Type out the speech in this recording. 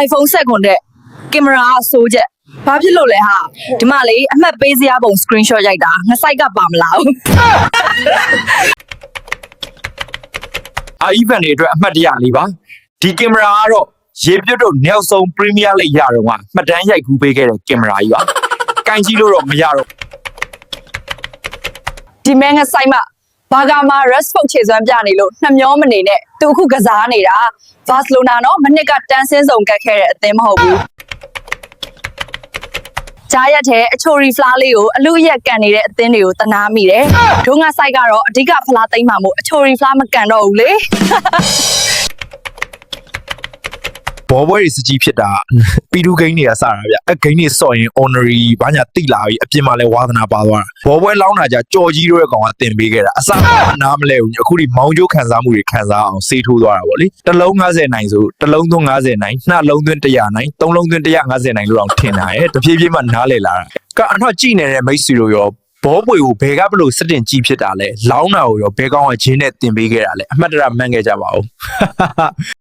iPhone 7ခွန်တဲ့ကင်မရာဆိုးချက်ဘာဖြစ်လို့လဲဟာဒီမှာလေအမှတ်ပေးစရာပုံ screenshot ရိုက်တာငါစိုက်ကပါမလား iPhone တွေအတွက်အမှတ်တရလေးပါဒီကင်မရာကတော့ရေပြတ်တို့နောက်ဆုံး Premier League ရတော့ကမှတ်တမ်းရိုက်ကူးပေးခဲ့တဲ့ကင်မရာကြီးပါကင်ကြည့်လို့တော့မရတော့ ဒီမဲငါစိုက်မှာဘာဂါမှာ Rashford ခြေစွမ်းပြနေလို့နှမျောမနေနဲ့သူအခုကစားနေတာဘာစီလိုနာနော်မနစ်ကတန်ဆင်းစုံကတ်ခဲ့တဲ့အသင်းမဟုတ်ဘူးကြားရက်တဲ့အချိုရီဖလားလေးကိုအလူအရက်ကန်နေတဲ့အသင်းတွေကိုတနာမိတယ်ဒုငါဆိုင်ကတော့အဓိကဖလားသိမ်းမှာမို့အချိုရီဖလားမကန်တော့ဘူးလေ ဘောပွဲတွေစကြီးဖြစ်တာပီတူဂိမ်းတွေကစတာဗျအဂိမ်းတွေစော့ရင် honorary ဘာညာတိလာပြီးအပြင်မှာလဲဝါသနာပါသွားတာဘောပွဲလောင်းတာကြကြော်ကြီးတို့ရဲ့ကောင်ကတင်ပေးခဲ့တာအစနားမလဲဘူးအခုဒီမောင်ကျိုးခံစားမှုတွေခံစားအောင်စေးထိုးသွားတာဗောလေတစ်လုံး90နိုင်ဆိုတစ်လုံးသွင်း90နိုင်နှစ်လုံးသွင်း100နိုင်သုံးလုံးသွင်း150နိုင်လို့တော့ထင်တာရဲ့တဖြည်းဖြည်းမှနားလဲလာတာကအတော့ကြည်နေတဲ့မိတ်ဆွေတို့ရောဘောပွေကိုဘယ်ကဘလို့စတင်ကြည့်ဖြစ်တာလဲလောင်းတာကိုရောဘဲကောင်းကဂျင်းနဲ့တင်ပေးခဲ့တာလဲအမှတ်တရမှန်းခဲ့ကြပါဦး